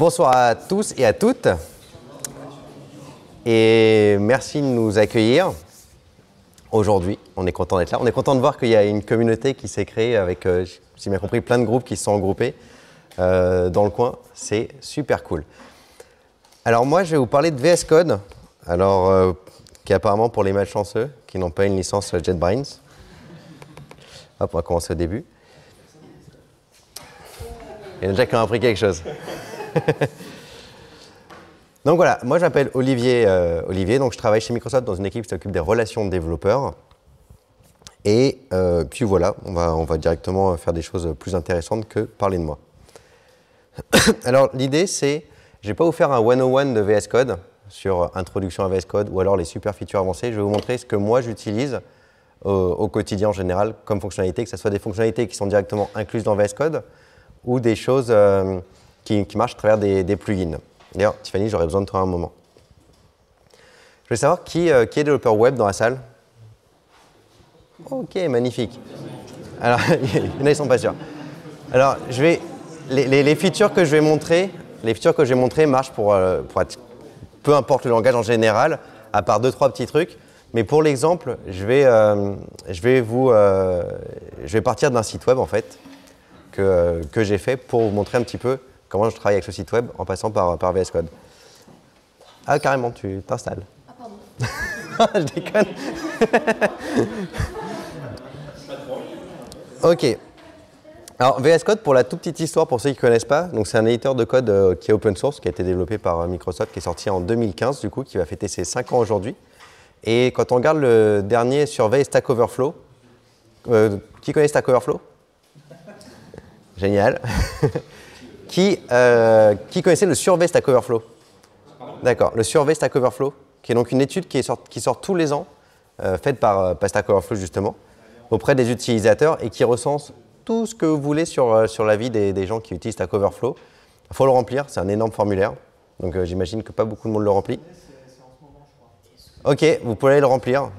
Bonsoir à tous et à toutes. Et merci de nous accueillir aujourd'hui. On est content d'être là. On est content de voir qu'il y a une communauté qui s'est créée avec, si j'ai bien compris, plein de groupes qui se sont regroupés dans le coin. C'est super cool. Alors moi, je vais vous parler de VS Code, alors, qui est apparemment pour les malchanceux, qui n'ont pas une licence JetBrains. Hop, on va commencer au début. Il y en a déjà qui ont appris quelque chose. Donc voilà, moi je m'appelle Olivier, donc je travaille chez Microsoft dans une équipe qui s'occupe des relations de développeurs. Et puis voilà, on va directement faire des choses plus intéressantes que parler de moi. Alors l'idée c'est, je ne vais pas vous faire un 101 de VS Code sur introduction à VS Code ou alors les super features avancées. Je vais vous montrer ce que moi j'utilise au quotidien en général comme fonctionnalité, que ce soit des fonctionnalités qui sont directement incluses dans VS Code ou des choses qui marchent à travers des plugins. D'ailleurs, Tiffany, j'aurais besoin de toi un moment. Je voulais savoir qui est développeur web dans la salle. Ok, magnifique. Alors, il y en a, ils ne sont pas sûrs. Alors, les features que je vais montrer, marchent pour être, peu importe le langage en général, à part 2-3 petits trucs. Mais pour l'exemple, je vais partir d'un site web en fait que j'ai fait pour vous montrer un petit peu comment je travaille avec ce site web en passant par VS Code. Ah, carrément, tu t'installes. Ah, pardon. Je déconne. Ok. Alors, VS Code, pour la toute petite histoire, pour ceux qui ne connaissent pas, c'est un éditeur de code qui est open source, qui a été développé par Microsoft, qui est sorti en 2015, du coup, qui va fêter ses 5 ans aujourd'hui. Et quand on regarde le dernier survey Stack Overflow, qui connaît Stack Overflow? Génial. Qui connaissait le survey Stack Overflow? D'accord, le survey Stack Overflow, qui est donc une étude qui sort tous les ans, faite par Stack Overflow justement, auprès des utilisateurs et qui recense tout ce que vous voulez sur la vie des gens qui utilisent Stack Overflow. Il faut le remplir, c'est un énorme formulaire, donc j'imagine que pas beaucoup de monde le remplit. Ok, vous pouvez aller le remplir.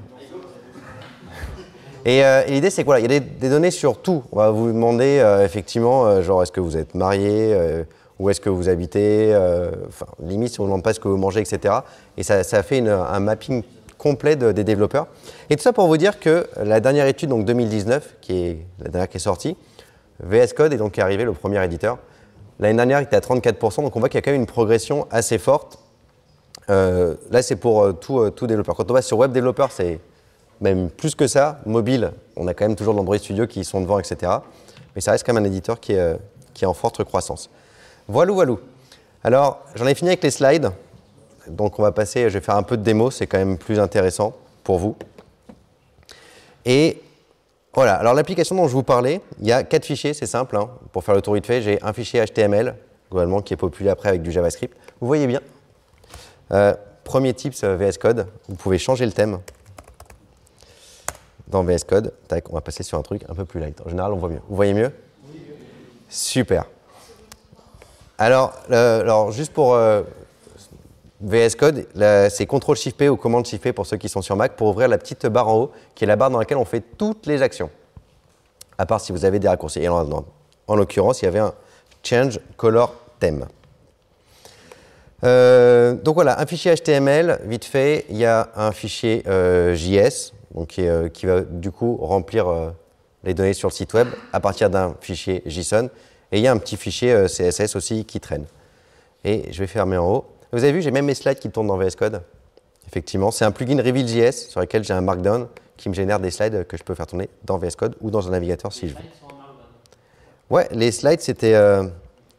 Et l'idée, c'est que voilà, il y a des données sur tout. On va vous demander effectivement, genre, est-ce que vous êtes marié, où est-ce que vous habitez, limite, si on ne demande pas ce que vous mangez, etc. Et ça fait un mapping complet des développeurs. Et tout ça pour vous dire que la dernière étude, donc 2019, qui est la dernière qui est sortie, VS Code est donc arrivé, le premier éditeur. L'année dernière, il était à 34%, donc on voit qu'il y a quand même une progression assez forte. Là, c'est pour tout développeur. Quand on va sur Web Developer, c'est même plus que ça. Mobile, on a quand même toujours l'Android Studio qui sont devant, etc. Mais ça reste quand même un éditeur qui est en forte croissance. Voilou, voilou. Alors, j'en ai fini avec les slides. Donc, on va passer, je vais faire un peu de démo, c'est quand même plus intéressant pour vous. Et voilà, alors l'application dont je vous parlais, il y a 4 fichiers, c'est simple. Hein. Pour faire le tour vite fait, j'ai un fichier HTML, globalement, qui est populé après avec du JavaScript. Vous voyez bien. Premier tips VS Code, vous pouvez changer le thème dans VS Code. Tac, on va passer sur un truc un peu plus light. En général, on voit mieux. Vous voyez mieux? Super. Alors juste pour VS Code, c'est CTRL-SHIFT-P ou Command-SHIFT-P pour ceux qui sont sur Mac pour ouvrir la petite barre en haut, qui est la barre dans laquelle on fait toutes les actions. À part si vous avez des raccourcis. Et en l'occurrence, il y avait un Change Color Theme. Donc voilà, un fichier HTML, vite fait, il y a un fichier JS, donc qui va du coup remplir les données sur le site web à partir d'un fichier JSON, et il y a un petit fichier CSS aussi qui traîne. Et je vais fermer en haut. Vous avez vu, j'ai même mes slides qui tournent dans VS Code. Effectivement, c'est un plugin Reveal.js sur lequel j'ai un Markdown qui me génère des slides que je peux faire tourner dans VS Code ou dans un navigateur si je veux. Ouais, les slides, c'était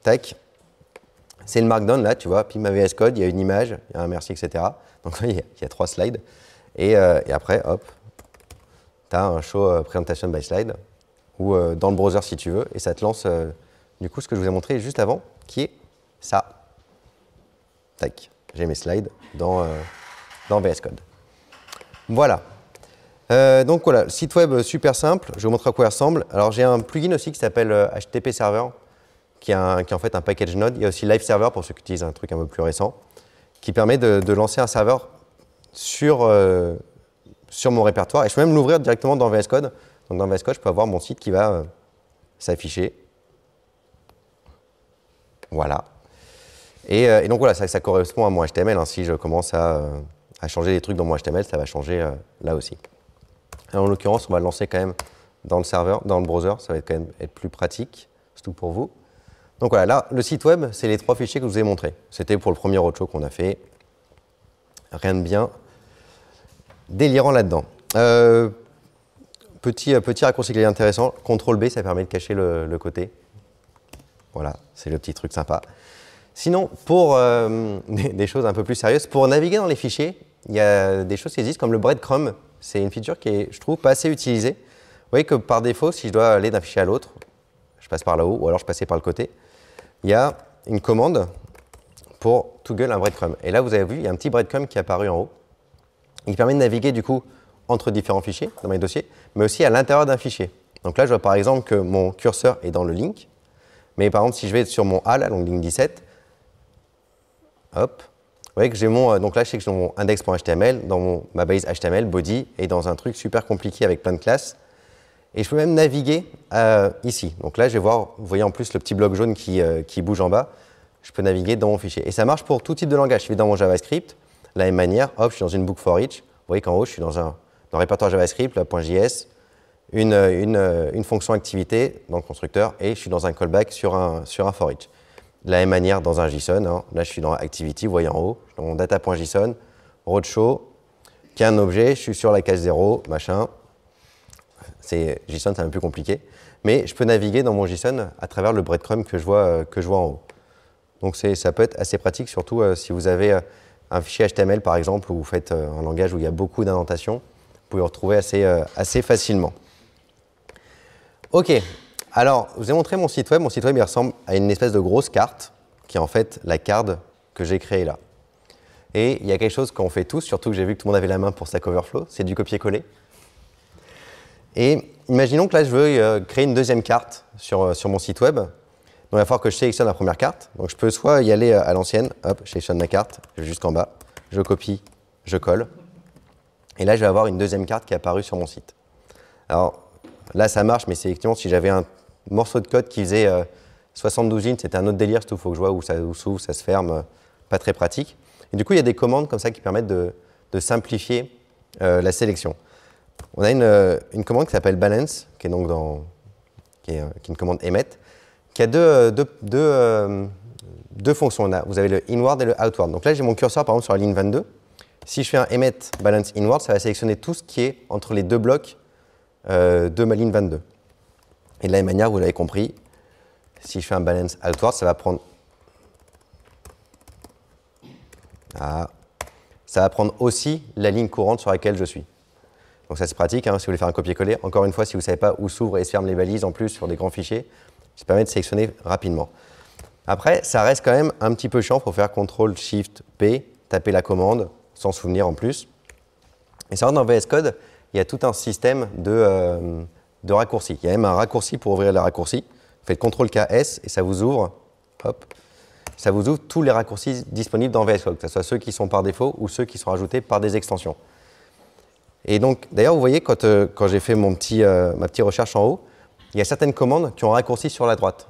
tac. C'est le Markdown, là, tu vois, puis ma VS Code, il y a une image, il y a un merci, etc. Donc, il y a 3 slides. Et après, hop, tu as un show presentation by slide, ou dans le browser si tu veux, et ça te lance, du coup, ce que je vous ai montré juste avant, qui est ça. Tac, j'ai mes slides dans VS Code. Voilà. Donc, voilà, site web super simple, je vais vous montrer à quoi il ressemble. Alors, j'ai un plugin aussi qui s'appelle HTTP Server, qui est en fait un package Node. Il y a aussi Live Server pour ceux qui utilisent un truc un peu plus récent, qui permet de lancer un serveur sur mon répertoire. Et je peux même l'ouvrir directement dans VS Code. Donc dans VS Code, je peux avoir mon site qui va s'afficher. Voilà. Et donc voilà, ça correspond à mon HTML. Hein. Si je commence à changer des trucs dans mon HTML, ça va changer là aussi. Alors, en l'occurrence, on va le lancer quand même dans le serveur, dans le browser. Ça va quand même être plus pratique, surtout pour vous. Donc voilà, là, le site web, c'est les 3 fichiers que je vous ai montrés. C'était pour le premier roadshow qu'on a fait. Rien de bien délirant là-dedans. Petit raccourci qui est intéressant, CTRL-B, ça permet de cacher le côté. Voilà, c'est le petit truc sympa. Sinon, pour des choses un peu plus sérieuses, pour naviguer dans les fichiers, il y a des choses qui existent comme le breadcrumb. C'est une feature qui est, je trouve, pas assez utilisée. Vous voyez que par défaut, si je dois aller d'un fichier à l'autre, je passe par là-haut ou alors je passais par le côté, il y a une commande pour toggle un breadcrumb. Et là, vous avez vu, il y a un petit breadcrumb qui est apparu en haut. Il permet de naviguer du coup entre différents fichiers dans mes dossiers, mais aussi à l'intérieur d'un fichier. Donc là, je vois par exemple que mon curseur est dans le link, mais par exemple, si je vais sur mon A, là, donc ligne 17, hop, vous voyez que j'ai mon, donc là, je sais que j'ai mon index.html dans ma base HTML, body, et dans un truc super compliqué avec plein de classes. Et je peux même naviguer ici. Donc là, je vais voir, vous voyez en plus le petit bloc jaune qui bouge en bas. Je peux naviguer dans mon fichier. Et ça marche pour tout type de langage. Je suis dans mon JavaScript, de la même manière, hop, je suis dans une book for each. Vous voyez qu'en haut, je suis dans le répertoire JavaScript, le .js, une fonction activité dans le constructeur, et je suis dans un callback sur un for each. De la même manière dans un JSON, hein. Là je suis dans activity, vous voyez en haut, je suis dans mon data.json, roadshow, qui est un objet, je suis sur la case 0, machin. JSON, c'est un peu plus compliqué, mais je peux naviguer dans mon JSON à travers le breadcrumb que je vois en haut. Donc ça peut être assez pratique, surtout si vous avez un fichier HTML par exemple, où vous faites un langage où il y a beaucoup d'indentations, vous pouvez le retrouver assez facilement. Ok. Alors, je vous ai montré mon site web. Mon site web, il ressemble à une espèce de grosse carte, qui est en fait la carte que j'ai créée là. Et il y a quelque chose qu'on fait tous, surtout que j'ai vu que tout le monde avait la main pour Stack Overflow, c'est du copier-coller. Et imaginons que là, je veux créer une deuxième carte sur mon site web. Donc, il va falloir que je sélectionne la première carte. Donc, je peux soit y aller à l'ancienne, hop, je sélectionne ma carte, je vais jusqu'en bas, je copie, je colle. Et là, je vais avoir une deuxième carte qui est apparue sur mon site. Alors, là, ça marche, mais c'est effectivement si j'avais un morceau de code qui faisait 72 lignes, c'était un autre délire, il faut que je vois où ça s'ouvre, ça se ferme, pas très pratique. Et du coup, il y a des commandes comme ça qui permettent de simplifier la sélection. On a une commande qui s'appelle balance, qui est donc qui est une commande emmet, qui a deux fonctions. Vous avez le inward et le outward. Donc là, j'ai mon curseur par exemple sur la ligne 22. Si je fais un emmet balance inward, ça va sélectionner tout ce qui est entre les deux blocs de ma ligne 22. Et de la même manière, vous l'avez compris, si je fais un balance outward, ça va prendre aussi la ligne courante sur laquelle je suis. Donc ça c'est pratique, hein, si vous voulez faire un copier-coller. Encore une fois, si vous ne savez pas où s'ouvrent et se ferment les balises en plus sur des grands fichiers, ça permet de sélectionner rapidement. Après, ça reste quand même un petit peu chiant, il faut faire CTRL-SHIFT-P, taper la commande, s'en souvenir en plus. Et ça, dans VS Code, il y a tout un système de raccourcis. Il y a même un raccourci pour ouvrir les raccourcis. Vous faites CTRL-KS et ça vous ouvre, hop, ça vous ouvre tous les raccourcis disponibles dans VS Code, que ce soit ceux qui sont par défaut ou ceux qui sont ajoutés par des extensions. Et donc, d'ailleurs, vous voyez, quand j'ai fait ma petite recherche en haut, il y a certaines commandes qui ont un raccourci sur la droite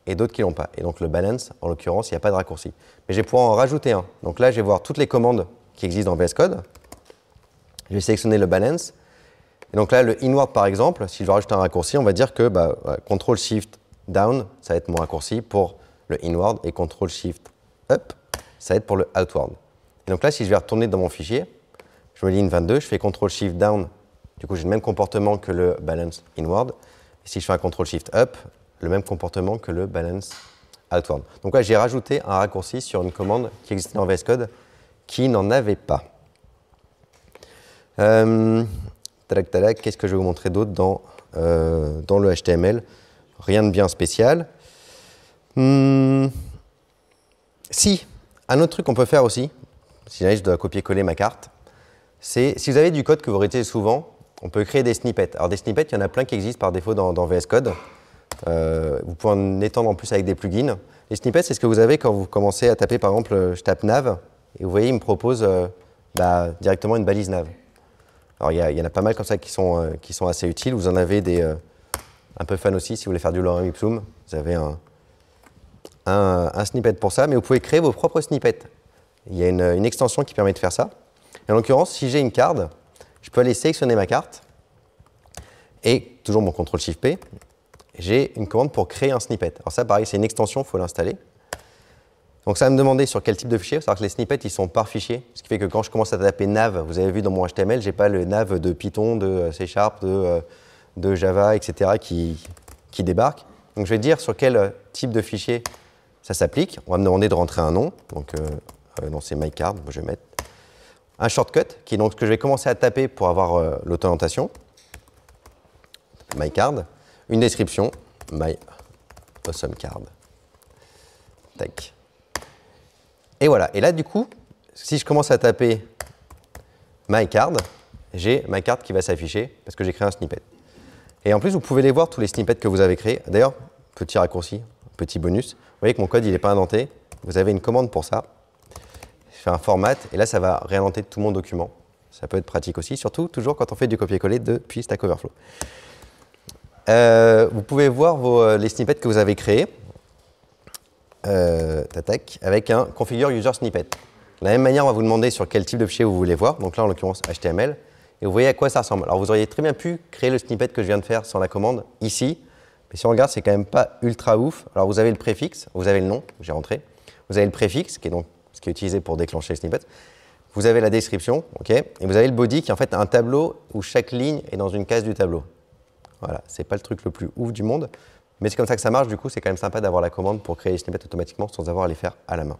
et d'autres qui ne l'ont pas. Et donc, le balance, en l'occurrence, il n'y a pas de raccourci. Mais je vais pouvoir en rajouter un. Donc là, je vais voir toutes les commandes qui existent dans VS Code. Je vais sélectionner le balance. Et donc là, le inward, par exemple, si je veux rajouter un raccourci, on va dire que CTRL-SHIFT-DOWN, ça va être mon raccourci pour le inward, et CTRL-SHIFT-UP, ça va être pour le outward. Et donc là, si je vais retourner dans mon fichier, je mets ligne 22, je fais CTRL-SHIFT-DOWN, du coup j'ai le même comportement que le balance inward. Et si je fais un CTRL-SHIFT-UP, le même comportement que le balance outward. Donc là, j'ai rajouté un raccourci sur une commande qui existait dans VS Code qui n'en avait pas. Qu'est-ce que je vais vous montrer d'autre dans le HTML? Rien de bien spécial. Si, un autre truc qu'on peut faire aussi, si jamais je dois copier-coller ma carte, c'est si vous avez du code que vous réutilisez souvent, on peut créer des snippets. Alors des snippets, il y en a plein qui existent par défaut dans VS Code. Vous pouvez en étendre en plus avec des plugins. Les snippets, c'est ce que vous avez quand vous commencez à taper, par exemple, je tape nav, et vous voyez, il me propose directement une balise nav. Alors il y en a pas mal comme ça qui sont assez utiles. Vous en avez des un peu fun aussi, si vous voulez faire du lorem ipsum. Vous avez un snippet pour ça, mais vous pouvez créer vos propres snippets. Il y a une extension qui permet de faire ça. Et en l'occurrence, si j'ai une carte, je peux aller sélectionner ma carte et, toujours mon CTRL-SHIFT-P, j'ai une commande pour créer un snippet. Alors ça, pareil, c'est une extension, il faut l'installer. Donc ça va me demander sur quel type de fichier. C'est-à-dire que les snippets, ils sont par fichier. Ce qui fait que quand je commence à taper nav, vous avez vu dans mon HTML, je n'ai pas le nav de Python, de C#, de Java, etc. qui débarque. Donc je vais dire sur quel type de fichier ça s'applique. On va me demander de rentrer un nom. Donc non, c'est mycard. Je vais mettre un shortcut, qui est donc ce que je vais commencer à taper pour avoir l'auto-orientation. mycard. Une description. My awesome card. Tac. Et voilà. Et là, du coup, si je commence à taper mycard, j'ai ma carte qui va s'afficher parce que j'ai créé un snippet. Et en plus, vous pouvez les voir, tous les snippets que vous avez créés. D'ailleurs, petit raccourci, petit bonus. Vous voyez que mon code, il n'est pas indenté. Vous avez une commande pour ça. Je fais un format, et là, ça va réindenter tout mon document. Ça peut être pratique aussi, surtout toujours quand on fait du copier-coller depuis Stack Overflow. Vous pouvez voir les snippets que vous avez créés avec un configure user snippet. De la même manière, on va vous demander sur quel type de fichier vous voulez voir. Donc là, en l'occurrence, HTML. Et vous voyez à quoi ça ressemble. Alors, vous auriez très bien pu créer le snippet que je viens de faire sans la commande ici. Mais si on regarde, c'est quand même pas ultra ouf. Alors, vous avez le préfixe, vous avez le nom, j'ai rentré. Vous avez le préfixe, qui est donc ce qui est utilisé pour déclencher le snippet. Vous avez la description, ok, et vous avez le body qui est en fait un tableau où chaque ligne est dans une case du tableau. Voilà, c'est pas le truc le plus ouf du monde, mais c'est comme ça que ça marche. Du coup, c'est quand même sympa d'avoir la commande pour créer les snippets automatiquement sans avoir à les faire à la main.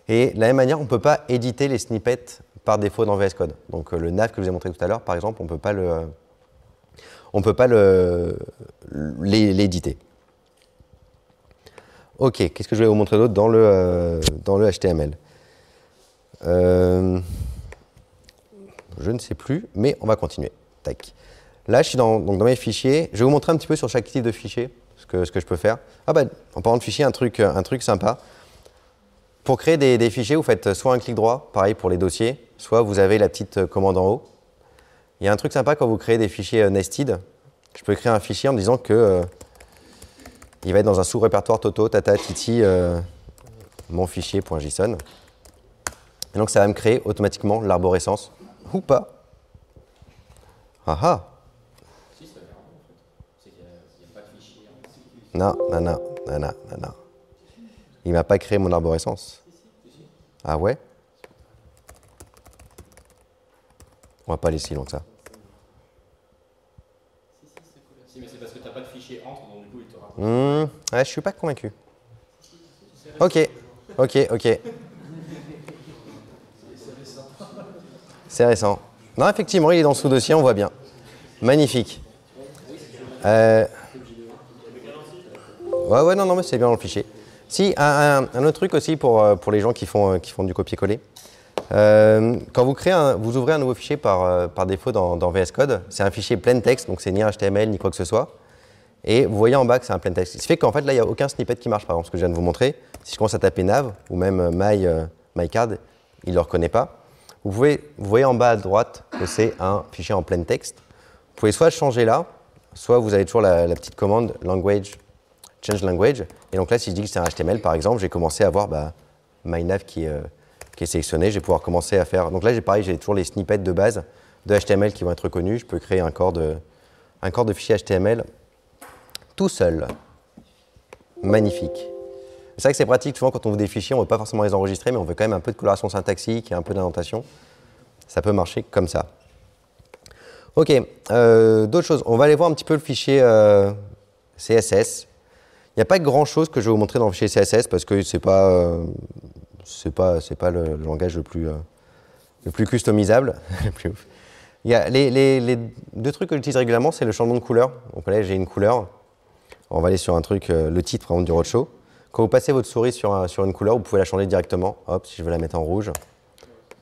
Et de la même manière, on ne peut pas éditer les snippets par défaut dans VS Code. Donc le nav que je vous ai montré tout à l'heure, par exemple, on ne peut pas l'éditer. Ok, qu'est-ce que je vais vous montrer d'autre dans le HTML? Je ne sais plus, mais on va continuer. Tac. Là, je suis dans mes fichiers. Je vais vous montrer un petit peu sur chaque type de fichier ce que je peux faire. Ah bah, en parlant de fichiers, un truc sympa. Pour créer des fichiers, vous faites soit un clic droit, pareil pour les dossiers, soit vous avez la petite commande en haut. Il y a un truc sympa quand vous créez des fichiers nested. Je peux créer un fichier en me disant que il va être dans un sous-répertoire Toto, Tata, Titi, mon fichier.json. Et donc, ça va me créer automatiquement l'arborescence. Ou pas. Ah ah. Si, ça vient en fait. C'est qu'il n'y a pas de fichier. Non. Il ne m'a pas créé mon arborescence. Ah ouais? On va pas aller si loin que ça. Si, mais c'est parce que tu n'as pas de fichier entre, donc du coup, il te raconte. Ouais, je suis pas convaincu. Ok. C'est récent. Non, effectivement, il est dans le sous-dossier, on voit bien. Magnifique. Ouais, non, mais c'est bien dans le fichier. Si, un autre truc aussi pour les gens qui font du copier-coller. Quand vous ouvrez un nouveau fichier par défaut dans VS Code, c'est un fichier plein texte, donc c'est ni un HTML ni quoi que ce soit. Et vous voyez en bas que c'est un plein texte. Ce qui fait qu'en fait, là, il n'y a aucun snippet qui marche, par exemple, ce que je viens de vous montrer. Si je commence à taper nav ou même mycard, il ne le reconnaît pas. Vous voyez en bas à droite que c'est un fichier en plein texte. Vous pouvez soit changer là, soit vous avez toujours la petite commande language, change language. Et donc là, si je dis que c'est un HTML, par exemple, j'ai commencé à voir mynav qui est sélectionné. Je vais pouvoir commencer à faire. Donc là, j'ai toujours les snippets de base de HTML qui vont être reconnus. Je peux créer un corps de fichier HTML tout seul. Magnifique. C'est vrai que c'est pratique, souvent quand on veut des fichiers, on ne veut pas forcément les enregistrer, mais on veut quand même un peu de coloration syntaxique et un peu d'indentation. Ça peut marcher comme ça. Ok, d'autres choses. On va aller voir un petit peu le fichier CSS. Il n'y a pas grand chose que je vais vous montrer dans le fichier CSS parce que c'est pas le langage le plus customisable. Il y a les deux trucs que j'utilise régulièrement, c'est le changement de couleur. Donc là, j'ai une couleur. On va aller sur un truc, le titre par exemple, du roadshow. Quand vous passez votre souris sur une couleur, vous pouvez la changer directement. Hop, si je veux la mettre en rouge,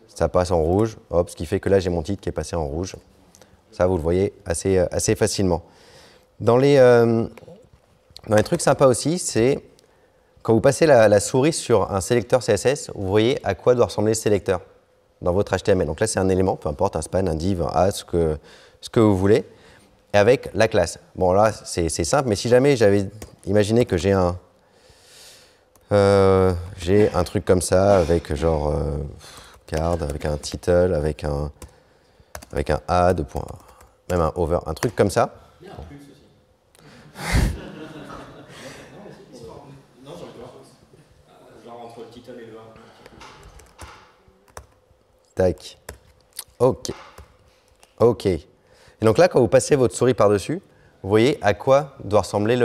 ça passe en rouge. Hop, ce qui fait que là, j'ai mon titre qui est passé en rouge. Ça, vous le voyez assez facilement. Dans les trucs sympas aussi, c'est quand vous passez la souris sur un sélecteur CSS, vous voyez à quoi doit ressembler le sélecteur dans votre HTML. Donc là, c'est un élément, peu importe, un span, un div, un as, ce que vous voulez, et avec la classe. Bon, là, c'est simple, mais si jamais j'avais imaginé que j'ai J'ai un truc comme ça avec genre card, avec un title, avec un add, même un over, un truc comme ça. Il y a un plus aussi. Non, j'en ai pas. Genre entre le title et le 1. Tac. OK. OK. Et donc là, quand vous passez votre souris par-dessus, vous voyez à quoi doit ressembler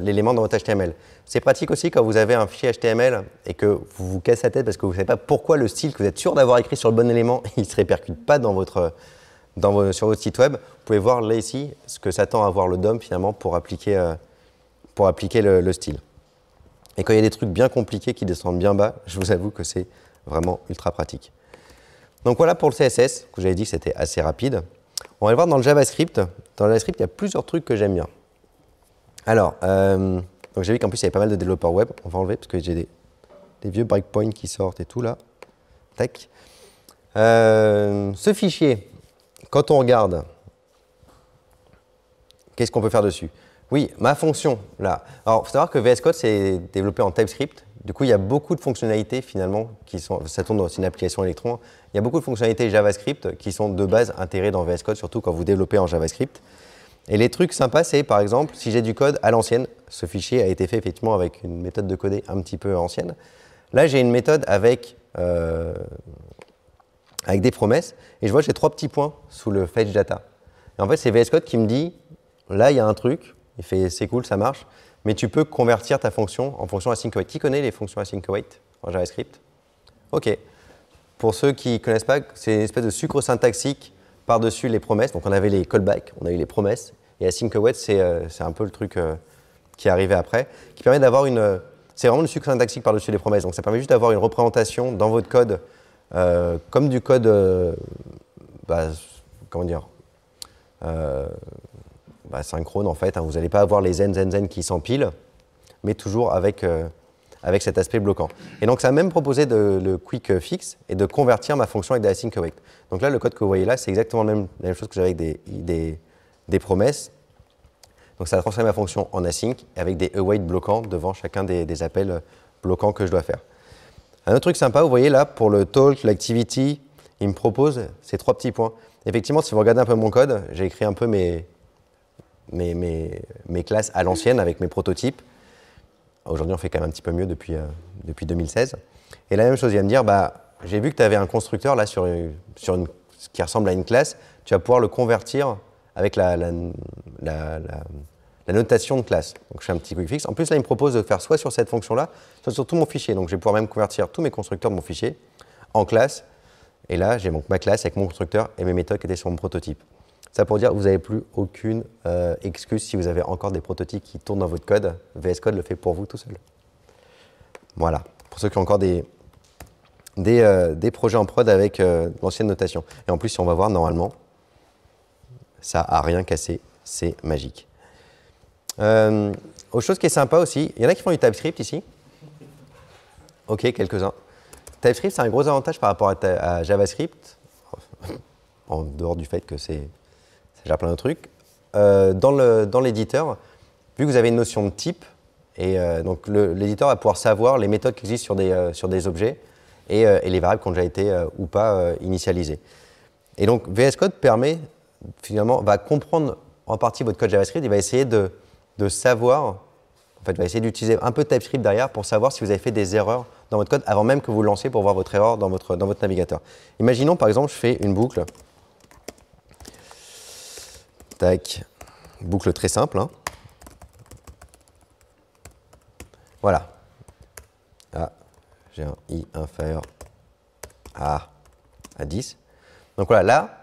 l'élément dans votre HTML. C'est pratique aussi quand vous avez un fichier HTML et que vous vous cassez la tête parce que vous ne savez pas pourquoi le style que vous êtes sûr d'avoir écrit sur le bon élément, il ne se répercute pas sur votre site web. Vous pouvez voir là ici ce que s'attend à voir le DOM finalement pour appliquer le style. Et quand il y a des trucs bien compliqués qui descendent bien bas, je vous avoue que c'est vraiment ultra pratique. Donc voilà pour le CSS, que j'avais dit que c'était assez rapide. On va le voir dans le JavaScript. Dans le JavaScript, il y a plusieurs trucs que j'aime bien. Alors, donc j'ai vu qu'en plus, il y avait pas mal de développeurs web. On va enlever parce que j'ai des vieux breakpoints qui sortent et tout là. Tac. Ce fichier, quand on regarde, qu'est-ce qu'on peut faire dessus? Oui, ma fonction, là. Alors, il faut savoir que VS Code, c'est développé en TypeScript. Du coup, il y a beaucoup de fonctionnalités, finalement, ça tourne dans une application Electron. Il y a beaucoup de fonctionnalités JavaScript qui sont de base intégrées dans VS Code, surtout quand vous développez en JavaScript. Et les trucs sympas, c'est, par exemple, si j'ai du code à l'ancienne, ce fichier a été fait, effectivement, avec une méthode de coder un petit peu ancienne. Là, j'ai une méthode avec des promesses, et je vois que j'ai 3 petits points sous le fetch data. Et en fait, c'est VS Code qui me dit, là, il y a un truc, il fait, c'est cool, ça marche, mais tu peux convertir ta fonction en fonction async await. Qui connaît les fonctions async await en JavaScript? OK. Pour ceux qui ne connaissent pas, c'est une espèce de sucre syntaxique par-dessus les promesses. Donc on avait les callbacks, on a eu les promesses, et async await, c'est un peu le truc qui est arrivé après, qui permet d'avoir une... C'est vraiment le sucre syntaxique par-dessus les promesses. Donc ça permet juste d'avoir une représentation dans votre code, comme du code, comment dire, synchrone en fait, hein. Vous n'allez pas avoir les zen qui s'empilent, mais toujours avec cet aspect bloquant. Et donc ça a même proposé le quick fix et de convertir ma fonction avec des async await. Donc là, le code que vous voyez là, c'est exactement la même chose que j'avais avec des promesses. Donc ça a transformé ma fonction en async avec des await bloquants devant chacun des appels bloquants que je dois faire. Un autre truc sympa, vous voyez là, pour le talk, l'activity, il me propose ces 3 petits points. Effectivement, si vous regardez un peu mon code, j'ai écrit un peu mes classes à l'ancienne avec mes prototypes. Aujourd'hui, on fait quand même un petit peu mieux depuis 2016. Et la même chose, il va me dire, j'ai vu que tu avais un constructeur là ce qui ressemble à une classe, tu vas pouvoir le convertir avec la notation de classe. Donc je fais un petit quick fix. En plus, là, il me propose de faire soit sur cette fonction-là, soit sur tout mon fichier. Donc je vais pouvoir même convertir tous mes constructeurs de mon fichier en classe. Et là, j'ai ma classe avec mon constructeur et mes méthodes qui étaient sur mon prototype. Ça pour dire que vous n'avez plus aucune excuse si vous avez encore des prototypes qui tournent dans votre code. VS Code le fait pour vous tout seul. Voilà. Pour ceux qui ont encore des projets en prod avec l'ancienne notation. Et en plus, si on va voir, normalement, ça n'a rien cassé. C'est magique. Autre chose qui est sympa aussi, il y en a qui font du TypeScript ici. OK, quelques-uns. TypeScript, c'est un gros avantage par rapport à JavaScript, en dehors du fait que c'est déjà plein de trucs. Dans l'éditeur, vu que vous avez une notion de type, et donc l'éditeur va pouvoir savoir les méthodes qui existent sur des objets et les variables qui ont déjà été ou pas initialisées. Et donc VS Code va comprendre en partie votre code JavaScript, il va essayer de savoir, en fait, va essayer d'utiliser un peu de TypeScript derrière pour savoir si vous avez fait des erreurs dans votre code avant même que vous lanciez pour voir votre erreur dans votre navigateur. Imaginons par exemple, je fais une boucle. Tac, boucle très simple. Hein. Voilà. Ah, j'ai un i inférieur à 10. Donc voilà, là,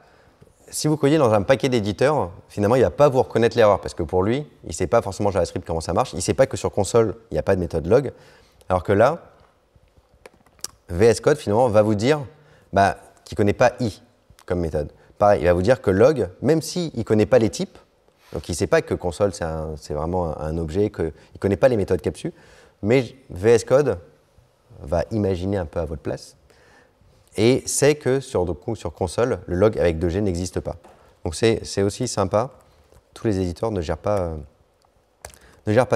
si vous codiez dans un paquet d'éditeurs, finalement, il ne va pas vous reconnaître l'erreur parce que pour lui, il ne sait pas forcément JavaScript comment ça marche. Il ne sait pas que sur console, il n'y a pas de méthode log. Alors que là, VS Code, finalement, va vous dire qu'il ne connaît pas i comme méthode. Pareil, il va vous dire que log, même s'il ne connaît pas les types, donc il ne sait pas que console, c'est vraiment un objet, qu'il ne connaît pas les méthodes capsu, mais VS Code va imaginer un peu à votre place et sait que sur console, le log avec 2G n'existe pas. Donc c'est aussi sympa. Tous les éditeurs ne gèrent pas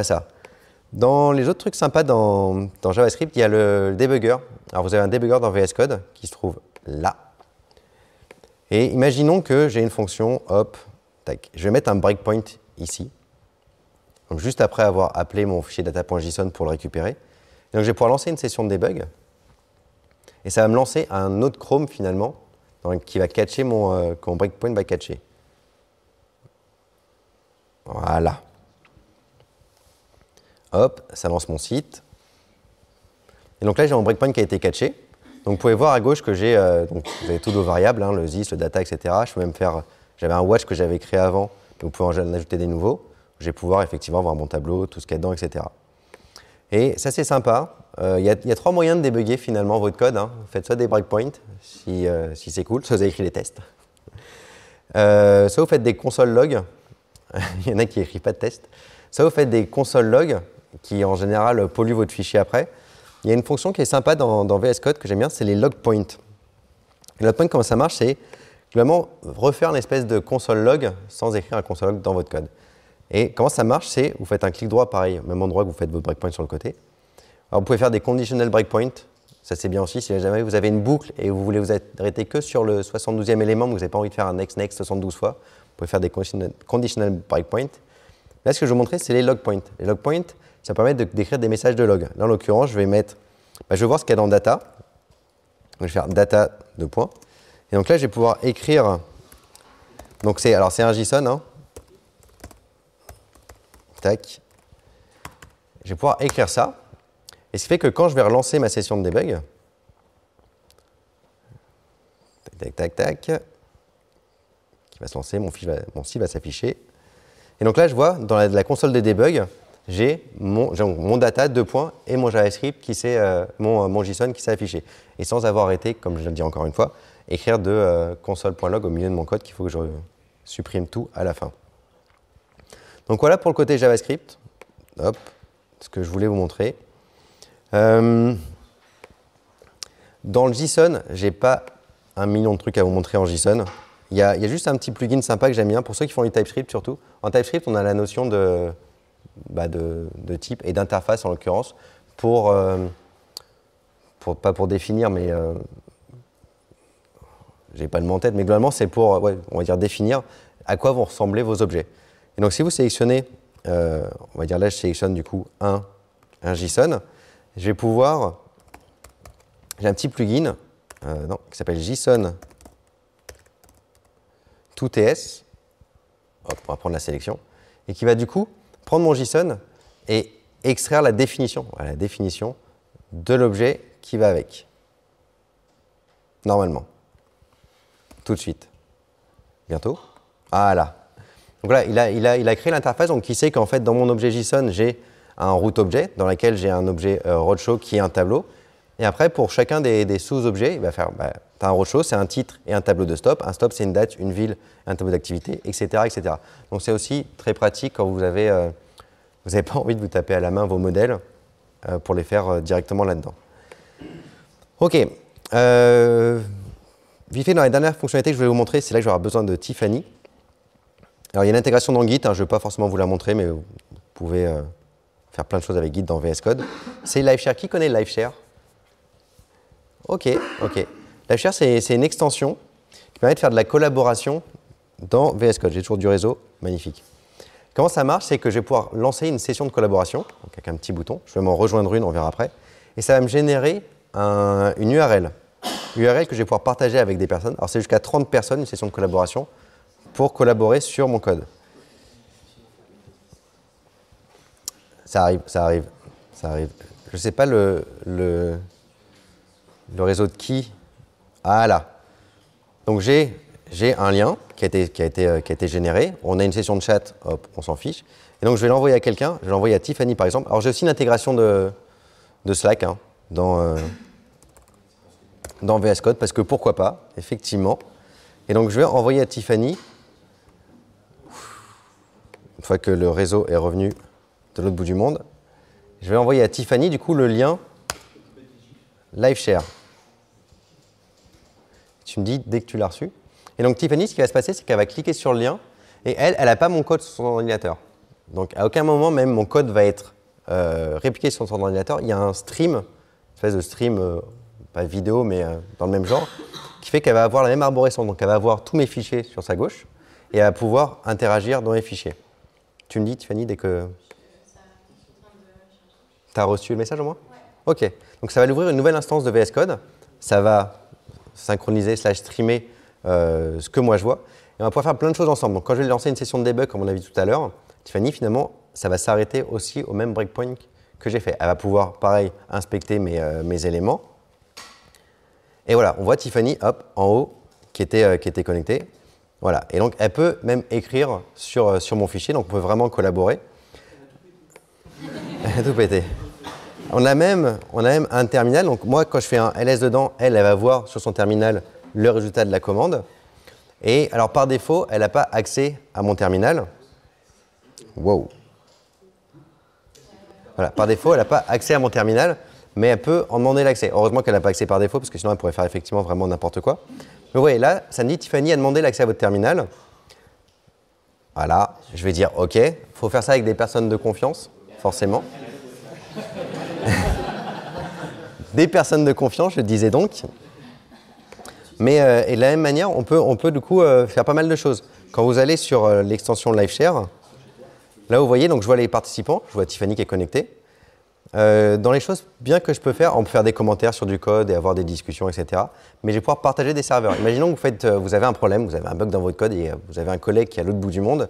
ça. Dans les autres trucs sympas dans JavaScript, il y a le debugger. Alors vous avez un debugger dans VS Code qui se trouve là. Et imaginons que j'ai une fonction, hop, tac. Je vais mettre un breakpoint ici. Donc juste après avoir appelé mon fichier data.json pour le récupérer. Et donc je vais pouvoir lancer une session de debug. Et ça va me lancer un autre Chrome finalement, qui va catcher mon breakpoint va catcher. Voilà. Hop, ça lance mon site. Et donc là, j'ai mon breakpoint qui a été catché. Donc vous pouvez voir à gauche que j'ai, vous avez toutes vos variables, hein, le this, le data, etc. Je peux même faire, j'avais un watch que j'avais créé avant, mais vous pouvez en ajouter des nouveaux. Je vais pouvoir effectivement voir mon tableau, tout ce qu'il y a dedans, etc. Et ça, c'est sympa. Il y a 3 moyens de débugger finalement votre code. Hein. Vous faites soit des breakpoints, si c'est cool, soit vous avez écrit des tests. Soit vous faites des console logs. Il y en a qui n'écrivent pas de tests. Soit vous faites des console logs qui en général polluent votre fichier après. Il y a une fonction qui est sympa dans VS Code que j'aime bien, c'est les log points. Les log points, comment ça marche? C'est globalement refaire une espèce de console log sans écrire un console log dans votre code. Et comment ça marche? C'est vous faites un clic droit, pareil, au même endroit que vous faites votre breakpoint sur le côté. Alors vous pouvez faire des conditional breakpoints. Ça c'est bien aussi, si jamais vous avez une boucle et vous voulez vous arrêter que sur le 72e élément, mais vous n'avez pas envie de faire un next 72 fois, vous pouvez faire des conditional breakpoints. Là, ce que je vais vous montrer, c'est les log points. Les log points, ça permet d'écrire des messages de log. Là, en l'occurrence, je vais mettre, je vais voir ce qu'il y a dans data. Donc, je vais faire data 2 points. Et donc là, je vais pouvoir écrire. Donc c'est un JSON. Hein. Tac. Je vais pouvoir écrire ça. Et ce qui fait que quand je vais relancer ma session de debug, tac, tac, tac, qui va se lancer, mon site va s'afficher. Et donc là, je vois, dans la console de debug, j'ai mon data 2 points et mon JavaScript, mon JSON qui s'est affiché. Et sans avoir arrêté, comme je le dis encore une fois, écrire de console.log au milieu de mon code qu'il faut que je supprime tout à la fin. Donc voilà pour le côté JavaScript. Hop, ce que je voulais vous montrer. Dans le JSON, je n'ai pas un million de trucs à vous montrer en JSON. Il y a juste un petit plugin sympa que j'aime bien, pour ceux qui font du TypeScript surtout. En TypeScript, on a la notion de type et d'interface en l'occurrence, pas pour définir, mais j'ai pas le mot en tête, mais globalement c'est pour, on va dire, définir à quoi vont ressembler vos objets. Et donc si vous sélectionnez, on va dire là je sélectionne du coup un JSON, je vais pouvoir, j'ai un petit plugin qui s'appelle JSON ToTS, hop, on va prendre la sélection, et qui va du coup prendre mon JSON et extraire la définition de l'objet qui va avec. Normalement. Tout de suite. Bientôt. Ah là. Donc là, il a créé l'interface, donc il sait qu'en fait, dans mon objet JSON, j'ai un root objet dans lequel j'ai un objet roadshow qui est un tableau. Et après, pour chacun des sous-objets, il va faire, tu as un roadshow, c'est un titre et un tableau de stop. Un stop, c'est une date, une ville, un tableau d'activité, etc., etc. Donc c'est aussi très pratique quand vous n'avez pas envie de vous taper à la main vos modèles pour les faire directement là-dedans. OK. Vite fait, dans les dernières fonctionnalités que je vais vous montrer, c'est là que j'aurai besoin de Tiffany. Alors, il y a une intégration dans Git, hein, je ne vais pas forcément vous la montrer, mais vous pouvez faire plein de choses avec Git dans VS Code. C'est LiveShare. Qui connaît LiveShare? OK. LiveShare, c'est une extension qui permet de faire de la collaboration dans VS Code. J'ai toujours du réseau, magnifique. Comment ça marche? C'est que je vais pouvoir lancer une session de collaboration, donc avec un petit bouton. Je vais m'en rejoindre une, on verra après. Et ça va me générer une URL. URL que je vais pouvoir partager avec des personnes. Alors, c'est jusqu'à 30 personnes, une session de collaboration, pour collaborer sur mon code. Ça arrive. Je ne sais pas le réseau de qui. Ah là. Donc j'ai un lien qui a été généré. On a une session de chat, hop, on s'en fiche. Et donc je vais l'envoyer à quelqu'un. Je vais l'envoyer à Tiffany par exemple. Alors j'ai aussi une intégration de Slack hein, dans VS Code parce que pourquoi pas, effectivement. Et donc je vais envoyer à Tiffany. Une fois que le réseau est revenu de l'autre bout du monde, je vais envoyer à Tiffany du coup le lien LiveShare. Tu me dis dès que tu l'as reçu. Et donc Tiffany, ce qui va se passer, c'est qu'elle va cliquer sur le lien et elle n'a pas mon code sur son ordinateur. Donc à aucun moment même mon code va être répliquer sur son ordinateur, il y a un stream, une espèce de stream, pas vidéo, mais dans le même genre, qui fait qu'elle va avoir la même arborescence. Donc elle va avoir tous mes fichiers sur sa gauche et elle va pouvoir interagir dans les fichiers. Tu me dis, Tiffany, dès que... Tu as reçu le message au moins? Ouais. Ok. Donc ça va lui ouvrir une nouvelle instance de VS Code. Ça va synchroniser / streamer ce que moi je vois. Et on va pouvoir faire plein de choses ensemble. Donc quand je vais lancer une session de debug, comme on a vu tout à l'heure, Tiffany, finalement, ça va s'arrêter aussi au même breakpoint que j'ai fait. Elle va pouvoir, pareil, inspecter mes éléments. Et voilà, on voit Tiffany, hop, en haut, qui était connectée. Voilà. Et donc, elle peut même écrire sur mon fichier. Donc, on peut vraiment collaborer. Elle a tout pété. On a même un terminal. Donc, moi, quand je fais un ls dedans, elle va voir sur son terminal le résultat de la commande. Et alors, par défaut, elle n'a pas accès à mon terminal. Wow. Voilà, par défaut, elle n'a pas accès à mon terminal, mais elle peut en demander l'accès. Heureusement qu'elle n'a pas accès par défaut, parce que sinon, elle pourrait faire effectivement vraiment n'importe quoi. Mais vous voyez, là, ça me dit Tiffany a demandé l'accès à votre terminal. Voilà, je vais dire OK. Il faut faire ça avec des personnes de confiance, forcément. Des personnes de confiance, je disais donc. Mais et de la même manière, on peut du coup faire pas mal de choses. Quand vous allez sur l'extension LiveShare, là vous voyez, donc je vois les participants, je vois Tiffany qui est connectée. Dans les choses bien que je peux faire, on peut faire des commentaires sur du code et avoir des discussions, etc. Mais je vais pouvoir partager des serveurs. Imaginons que vous avez un problème, vous avez un bug dans votre code et vous avez un collègue qui est à l'autre bout du monde.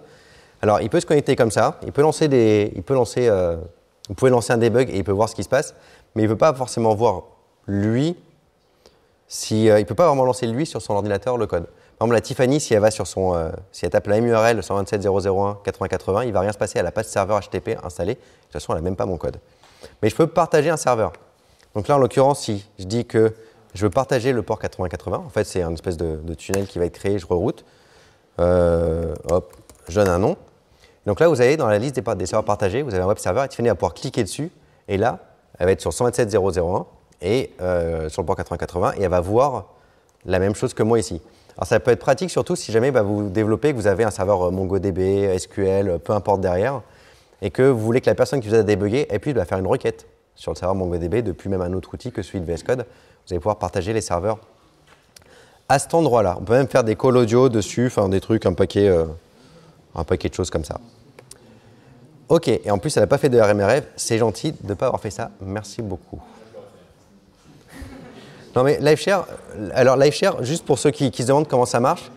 Alors il peut se connecter comme ça, vous pouvez lancer un debug et il peut voir ce qui se passe, mais il ne peut pas forcément voir lui, il ne peut pas vraiment lancer lui sur son ordinateur le code. Par exemple, la Tiffany, si elle tape la MURL 127.0.1.80.80, il ne va rien se passer, elle n'a pas de serveur HTTP installé, de toute façon elle n'a même pas mon code. Mais je peux partager un serveur. Donc là, en l'occurrence, si je dis que je veux partager le port 8080, en fait, c'est une espèce de tunnel qui va être créé, je reroute. Hop, je donne un nom. Donc là, vous avez dans la liste des serveurs partagés, vous avez un web server, et Tiffany va pouvoir cliquer dessus, et là, elle va être sur 127.0.0.1 et sur le port 8080, et elle va voir la même chose que moi ici. Alors ça peut être pratique, surtout si jamais vous développez, que vous avez un serveur MongoDB, SQL, peu importe derrière, et que vous voulez que la personne qui vous a débugger ait pu faire une requête sur le serveur MongoDB depuis même un autre outil que celui de VS Code. Vous allez pouvoir partager les serveurs à cet endroit-là. On peut même faire des calls audio dessus, enfin des trucs, un paquet de choses comme ça. Ok, et en plus elle n'a pas fait de RMRF, c'est gentil de ne pas avoir fait ça, merci beaucoup. Non mais LiveShare, alors LiveShare, juste pour ceux qui se demandent comment ça marche,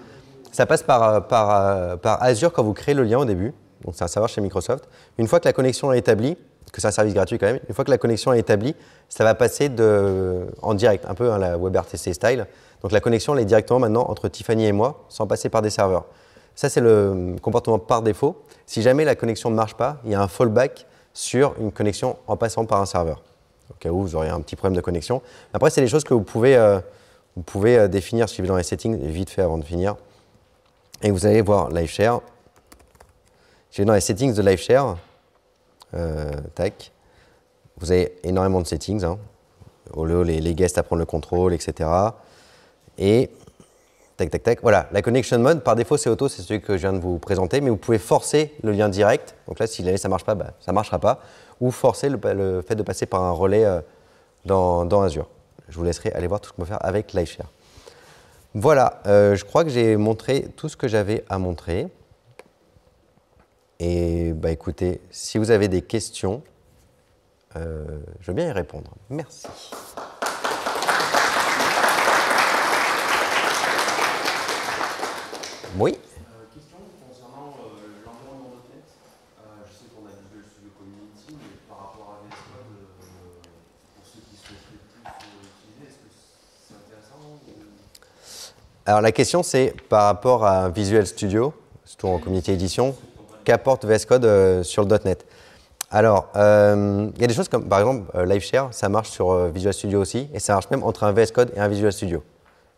ça passe par Azure quand vous créez le lien au début. Donc c'est un serveur chez Microsoft. Une fois que la connexion est établie, que c'est un service gratuit quand même, une fois que la connexion est établie, ça va passer en direct, un peu la WebRTC style. Donc la connexion elle est directement maintenant entre Tiffany et moi, sans passer par des serveurs. Ça c'est le comportement par défaut. Si jamais la connexion ne marche pas, il y a un fallback sur une connexion en passant par un serveur. Au cas où vous aurez un petit problème de connexion. Après c'est des choses que vous pouvez définir si vous êtes dans les settings, vite fait avant de finir. Et vous allez voir LiveShare. Je vais dans les settings de LiveShare, tac, vous avez énormément de settings, hein. Les guests à prendre le contrôle, etc. Et tac, tac, tac, voilà, la connection mode, par défaut c'est auto, c'est celui que je viens de vous présenter, mais vous pouvez forcer le lien direct, donc là si ça ne marche pas, ça ne marchera pas, ou forcer le fait de passer par un relais dans Azure. Je vous laisserai aller voir tout ce qu'on peut faire avec LiveShare. Voilà, je crois que j'ai montré tout ce que j'avais à montrer. Et écoutez, si vous avez des questions, je veux bien y répondre. Merci. Oui. Question concernant l'environnement .NET. Je sais qu'on a Visual Studio Community, mais par rapport à VS Code, pour ceux qui souhaiteraient plus l'utiliser, est-ce que c'est intéressant Alors la question c'est par rapport à Visual Studio, surtout en Community Edition, qu'apporte VS Code sur le .NET. Alors, il y a des choses comme, par exemple, LiveShare, ça marche sur Visual Studio aussi, et ça marche même entre un VS Code et un Visual Studio.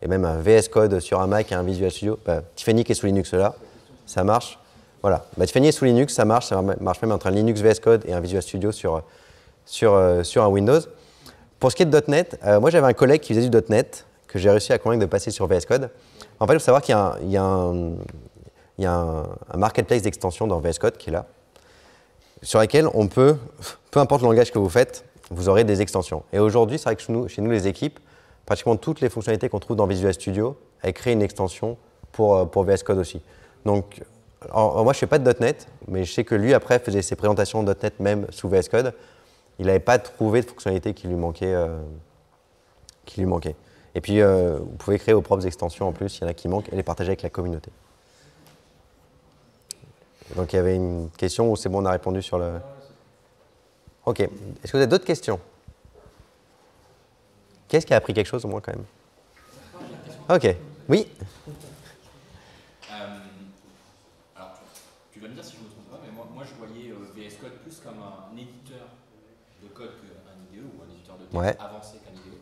Et même un VS Code sur un Mac et un Visual Studio. Tiffany qui est sous Linux là, ça marche. Voilà. Tiffany est sous Linux, ça marche même entre un Linux VS Code et un Visual Studio sur un Windows. Pour ce qui est de .NET, moi j'avais un collègue qui faisait du .NET, que j'ai réussi à convaincre de passer sur VS Code. En fait, il faut savoir qu'il y a un marketplace d'extension dans VS Code qui est là. sur lesquels on peut, peu importe le langage que vous faites, vous aurez des extensions. Et aujourd'hui, c'est vrai que chez nous, les équipes, pratiquement toutes les fonctionnalités qu'on trouve dans Visual Studio, elles créent une extension pour VS Code aussi. Donc, moi, je ne fais pas de .NET, mais je sais que lui, après, faisait ses présentations de .NET même sous VS Code. Il n'avait pas trouvé de fonctionnalité qui lui manquait. Et puis, vous pouvez créer vos propres extensions en plus, il y en a qui manquent, et les partager avec la communauté. Donc, il y avait une question où c'est bon, on a répondu sur le… Ok. Est-ce que vous avez d'autres questions? Qui est-ce qui a appris quelque chose au moins quand même? Ok. Oui. Alors, tu vas me dire si je me trompe pas, mais moi je voyais VS Code plus comme un éditeur de code qu'un IDE ou un éditeur de texte avancé qu'un IDE.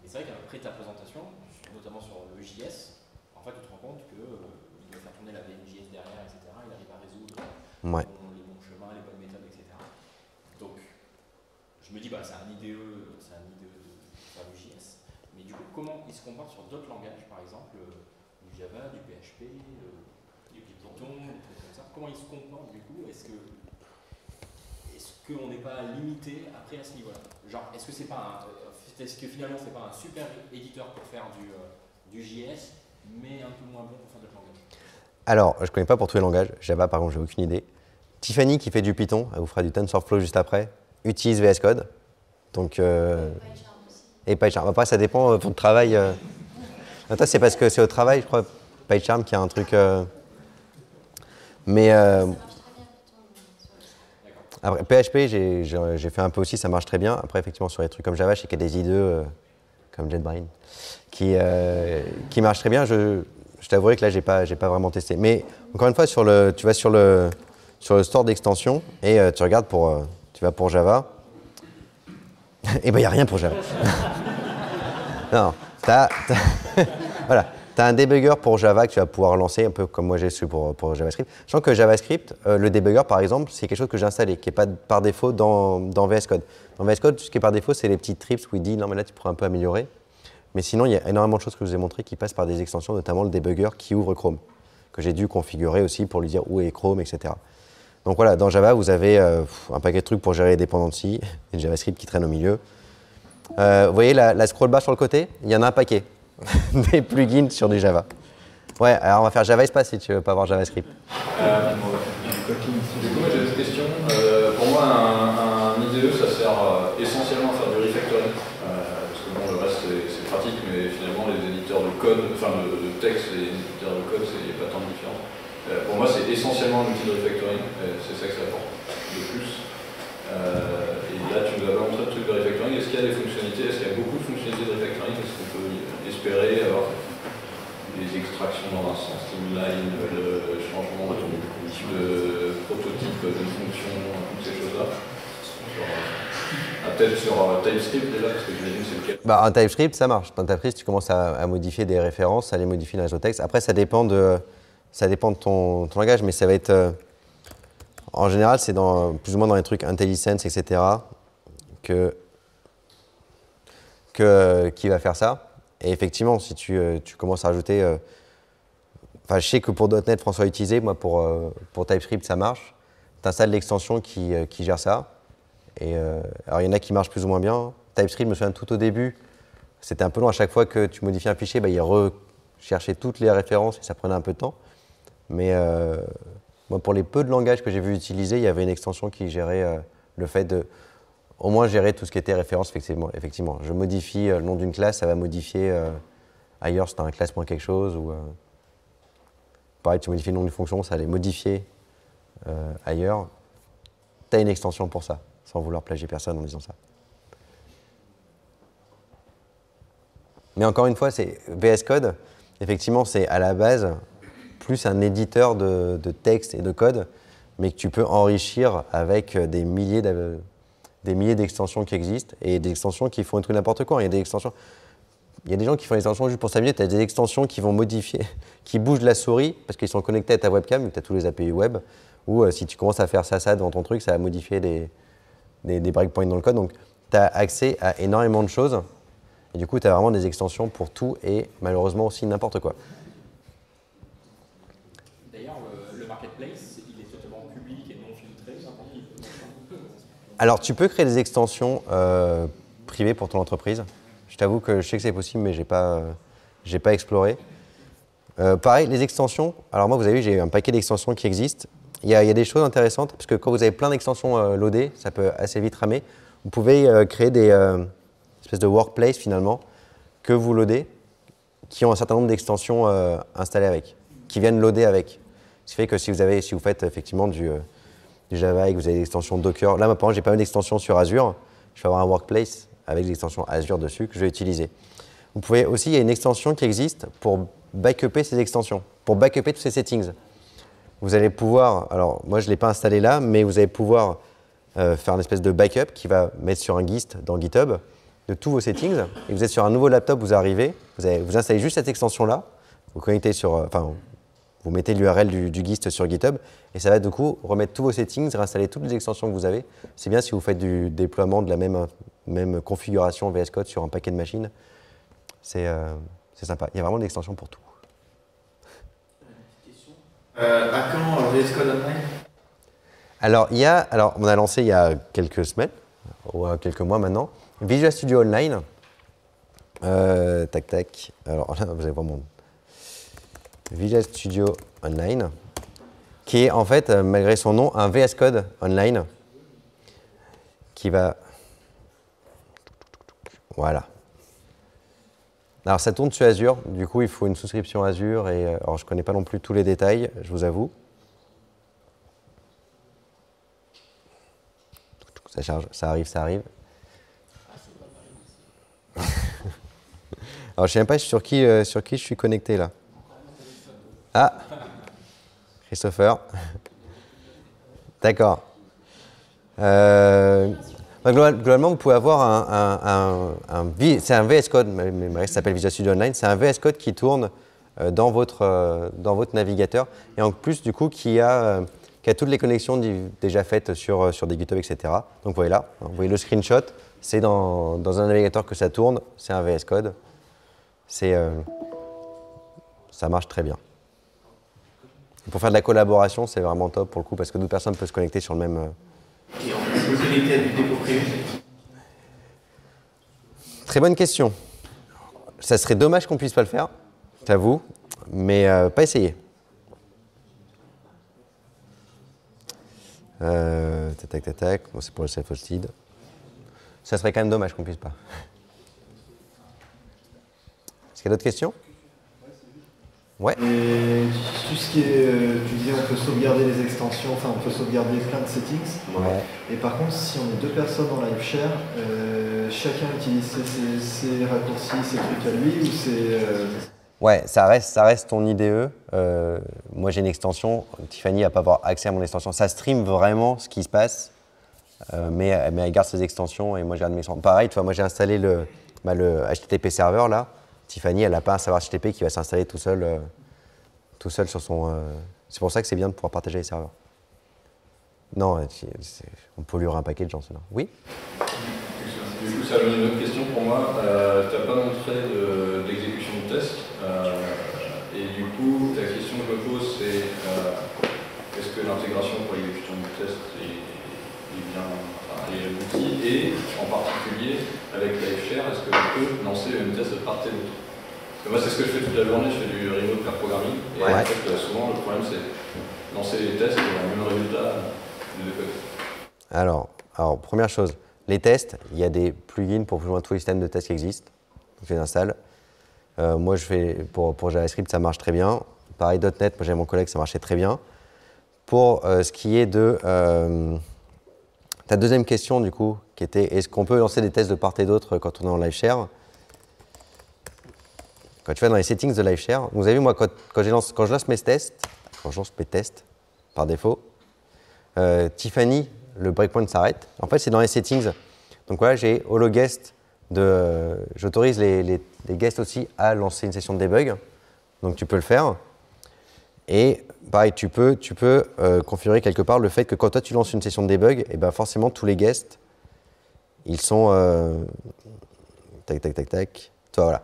Et c'est vrai qu'après ta présentation, notamment sur le JS, en fait tu te rends compte qu'il doit faire tourner la VNJS derrière, etc. Il arrive à résoudre les bons chemins, les bonnes méthodes, etc. Donc, je me dis, bah, c'est un IDE de faire du JS. Mais du coup, comment il se compare sur d'autres langages, par exemple, du Java, du PHP, du Python, des trucs comme ça. Comment il se comporte du coup? Est-ce qu'on n'est pas limité après à ce niveau-là? Genre, est-ce que finalement c'est pas un super éditeur pour faire du JS, mais un peu moins bon pour faire d'autres langages? Alors, je ne connais pas pour tous les langages. Java, par contre, j'ai aucune idée. Tiffany, qui fait du Python, elle vous fera du TensorFlow juste après, utilise VS Code. Donc, et PyCharm. Après, ça dépend de votre travail. Toi, c'est parce que c'est au travail, je crois, PyCharm qui a un truc. Mais après, PHP, j'ai fait un peu aussi, ça marche très bien. Après, effectivement, sur les trucs comme Java, je sais qu'il y a des IDE comme JetBrains qui marchent très bien. Je t'avouerai que là, j'ai pas vraiment testé. Mais encore une fois, tu vas sur le store d'extension et tu regardes tu vas pour Java. Et ben, il n'y a rien pour Java. Non, voilà. Tu as un debugger pour Java que tu vas pouvoir lancer, un peu comme moi j'ai su pour JavaScript. Je sens que JavaScript, le debugger par exemple, c'est quelque chose que j'ai installé, qui n'est pas par défaut dans VS Code. Dans VS Code, ce qui est par défaut, c'est les petits trips où il dit non mais là tu pourrais un peu améliorer. Mais sinon, il y a énormément de choses que je vous ai montrées qui passent par des extensions, notamment le debugger qui ouvre Chrome, que j'ai dû configurer aussi pour lui dire où est Chrome, etc. Donc voilà, dans Java, vous avez un paquet de trucs pour gérer les dependencies, et le JavaScript qui traîne au milieu. Vous voyez la scroll bar sur le côté? Il y en a un paquet. Des plugins sur du Java. Ouais, alors on va faire Java Espace si tu veux pas voir JavaScript. Du coup, moi j'ai une question. Pour moi, un IDE, ça sert essentiellement à faire du refactoring. Parce que bon, le reste c'est pratique, mais finalement les éditeurs de code, enfin de texte et les éditeurs de code, il n'y a pas tant de différence. Pour moi, c'est essentiellement un outil de refactoring. C'est ça que ça apporte de plus. Et là, tu nous avais montré le truc de refactoring. Est-ce qu'il y a des fonctionnalités? Est-ce qu'il y a beaucoup de fonctionnalités de refactoring? Est-ce qu'on peut espérer avoir des extractions dans un sens streamline, le changement de prototype d'une fonction, toutes ces choses-là? Peut-être sur TypeScript déjà, parce que j'imagine que c'est lequel. Un TypeScript, ça marche. Dans TypeScript, tu commences à modifier des références, à les modifier dans les autres textes. Après, ça dépend de ton langage, mais ça va être… en général, c'est plus ou moins dans les trucs IntelliSense, etc. qui va faire ça. Et effectivement, si tu commences à rajouter… je sais que pour .NET, François a utilisé, moi pour TypeScript, ça marche. Tu installes l'extension qui gère ça. Et, alors, il y en a qui marchent plus ou moins bien. TypeScript, je me souviens tout au début, c'était un peu long. À chaque fois que tu modifies un fichier, il recherchait toutes les références et ça prenait un peu de temps. Mais moi, pour les peu de langages que j'ai vu utiliser, il y avait une extension qui gérait le fait de au moins gérer tout ce qui était référence. Effectivement. Je modifie le nom d'une classe, ça va modifier ailleurs si tu as un classe-point quelque chose. Ou, pareil, tu modifies le nom d'une fonction, ça va les modifier ailleurs. Tu as une extension pour ça, sans vouloir plagier personne en disant ça. Mais encore une fois, c'est VS Code, effectivement, c'est à la base plus un éditeur de texte et de code, mais que tu peux enrichir avec des milliers d'extensions qui existent et des extensions qui font un truc n'importe quoi. Il y a des gens qui font des extensions juste pour s'amuser. Tu as des extensions qui vont modifier, qui bougent la souris parce qu'ils sont connectés à ta webcam, tu as tous les API web, ou si tu commences à faire ça devant ton truc, ça va modifier des breakpoints dans le code. Donc, tu as accès à énormément de choses. Et du coup, tu as vraiment des extensions pour tout et malheureusement aussi n'importe quoi. D'ailleurs, le marketplace, il est totalement public et non filtré. Alors, tu peux créer des extensions privées pour ton entreprise. Je t'avoue que je sais que c'est possible, mais j'ai pas exploré. Pareil, les extensions. Alors moi, vous avez vu, j'ai un paquet d'extensions qui existent. Il y a des choses intéressantes, parce que quand vous avez plein d'extensions loadées, ça peut assez vite ramer. Vous pouvez créer des espèces de workplace, finalement, que vous loadez, qui ont un certain nombre d'extensions installées avec, qui viennent loader avec. Ce qui fait que si vous faites effectivement du Java et que vous avez des extensions Docker, là, par exemple, j'ai pas mal d'extensions sur Azure, je vais avoir un workplace avec des extensions Azure dessus que je vais utiliser. Vous pouvez aussi, il y a une extension qui existe pour backuper ces extensions, pour backuper tous ces settings. Vous allez pouvoir, alors moi je ne l'ai pas installé là, mais vous allez pouvoir faire une espèce de backup qui va mettre sur un GIST dans GitHub de tous vos settings. Et vous êtes sur un nouveau laptop, vous arrivez, vous installez juste cette extension-là, vous connectez sur, vous mettez l'URL du GIST sur GitHub, et ça va du coup remettre tous vos settings, réinstaller toutes les extensions que vous avez. C'est bien si vous faites du déploiement de la même configuration VS Code sur un paquet de machines. C'est sympa. Il y a vraiment des extensions pour tout. À quand VS Code Online? Alors, on a lancé il y a quelques semaines, ou quelques mois maintenant, Visual Studio Online. Tac, tac. Alors là, vous allez voir mon Visual Studio Online, qui est en fait, malgré son nom, un VS Code Online, qui va... Voilà. Alors ça tourne sur Azure, du coup il faut une souscription Azure et alors je ne connais pas non plus tous les détails, je vous avoue. Ça charge, ça arrive. Alors je ne sais même pas sur qui je suis connecté là. Ah, Christopher. D'accord. Globalement, vous pouvez avoir c'est un VS Code, mais ça s'appelle Visual Studio Online, c'est un VS Code qui tourne dans votre navigateur et en plus du coup qui a toutes les connexions déjà faites sur des GitHub, etc. Donc vous voyez là, vous voyez le screenshot, c'est dans un navigateur que ça tourne, c'est un VS Code, ça marche très bien. Et pour faire de la collaboration, c'est vraiment top pour le coup parce que d'autres personnes peuvent se connecter sur le même... Et on peut se connecter à du dépôt prévu. Très bonne question. Ça serait dommage qu'on ne puisse pas le faire, j'avoue, mais pas essayer. Tac. Bon, c'est pour le self-hosted. Ça serait quand même dommage qu'on ne puisse pas. Est-ce qu'il y a d'autres questions? Ouais. Et tout ce qui est, tu disais, on peut sauvegarder les extensions, enfin on peut sauvegarder plein de settings. Ouais. Et par contre, si on est deux personnes en live share, chacun utilise ses raccourcis, ses trucs à lui ou c'est... Ouais, ça reste ton IDE. Moi, j'ai une extension. Tiffany n'a pas avoir accès à mon extension. Ça stream vraiment ce qui se passe, mais elle garde ses extensions et moi, je garde mes extensions. Pareil, tu vois, moi, j'ai installé le HTTP serveur là. Tiffany, elle n'a pas un serveur HTTP qui va s'installer tout seul sur son... C'est pour ça que c'est bien de pouvoir partager les serveurs. Non, on polluera un paquet de gens, cela. Oui? Du coup, ça amène une autre question pour moi. Tu n'as pas montré d'exécution de test. Et du coup, la question que je me pose, c'est est-ce que l'intégration pour l'exécution du test est bien aboutie? Et en particulier, avec LiveShare, est-ce que je peux lancer une test de part et d'autre? Moi, c'est ce que je fais toute la journée, je fais du remote pair programming. Et ouais. en fait, souvent, le problème, c'est lancer les tests et avoir le même résultat de deux côtés. Alors, première chose, les tests, il y a des plugins pour plus ou moins tous les systèmes de tests qui existent. Donc, je les installe. Moi, je fais pour JavaScript, ça marche très bien. Pareil, .NET, moi j'ai mon collègue, ça marchait très bien. Pour ce qui est de ta deuxième question, du coup, qui était est-ce qu'on peut lancer des tests de part et d'autre quand on est en live share? Quand tu vas dans les settings de live share, vous avez vu, moi, quand je lance mes tests, par défaut, Tiffany, le breakpoint s'arrête. En fait, c'est dans les settings. Donc voilà, j'ai HoloGuest. J'autorise les guests aussi à lancer une session de debug. Donc tu peux le faire. Et pareil, tu peux configurer quelque part le fait que quand toi tu lances une session de debug, et ben forcément tous les guests, ils sont tac. Toi, voilà.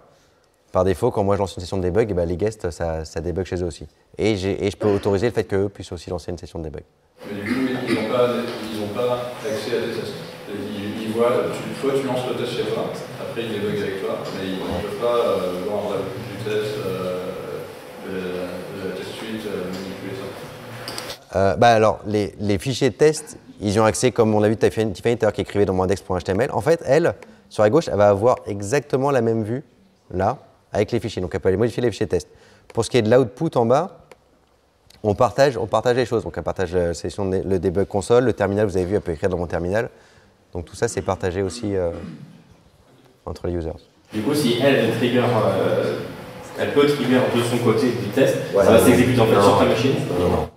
Par défaut, quand moi je lance une session de debug, et ben les guests, ça débug chez eux aussi. Et je peux autoriser le fait qu'eux puissent aussi lancer une session de debug. Mais du coup, il ils n'ont pas accès à tes tests. Ils voient, toi tu lances le test chez toi, après ils débug avec toi, mais ils ne peuvent pas voir la boucle du test, de la test suite, manipuler ça. Alors, les fichiers de test, ils y ont accès, comme on l'a vu Tiffany tout à l'heure qui écrivait dans mon index.html. En fait, elle, sur la gauche, elle va avoir exactement la même vue, là, avec les fichiers. Donc, elle peut aller modifier les fichiers de test. Pour ce qui est de l'output en bas, on partage les choses. Donc, elle partage la session le debug console, le terminal, vous avez vu, elle peut écrire dans mon terminal. Donc, tout ça, c'est partagé aussi entre les users. Du coup, si elle trigger, elle peut trigger de son côté du test, ça va s'exécuter en fait sur ta machine. Non.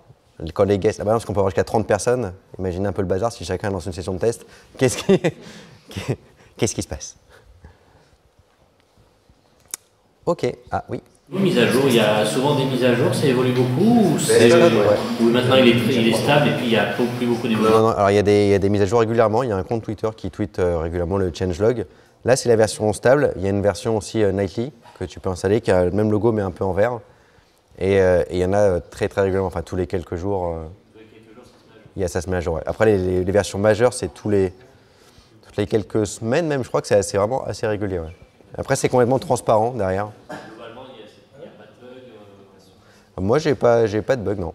Quand les guests, parce qu'on peut avoir jusqu'à 30 personnes, imaginez un peu le bazar si chacun lance une session de test, qu'est-ce qui se passe? Ok, ah oui. Mise à jour, il y a souvent des mises à jour, ça évolue beaucoup ou maintenant il est stable et puis il n'y a plus beaucoup d'évolution? Non, alors il y a des mises à jour régulièrement, il y a un compte Twitter qui tweet régulièrement le changelog. Là, c'est la version stable, il y a une version aussi nightly que tu peux installer qui a le même logo mais un peu en vert. Et il y en a très régulièrement, enfin tous les quelques jours, ça se met à jour. Ouais. Après, les versions majeures, c'est toutes les quelques semaines même, je crois que c'est vraiment assez régulier. Ouais. Après, c'est complètement transparent derrière. Globalement, il n'y a pas de bug. Moi, j'ai pas de bug, non.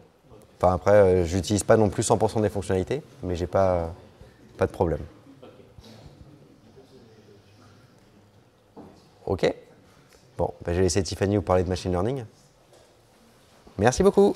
Enfin, après, j'utilise pas non plus 100% des fonctionnalités, mais j'ai pas de problème. Ok. Bon, je vais laisser Tiffany vous parler de machine learning. Merci beaucoup.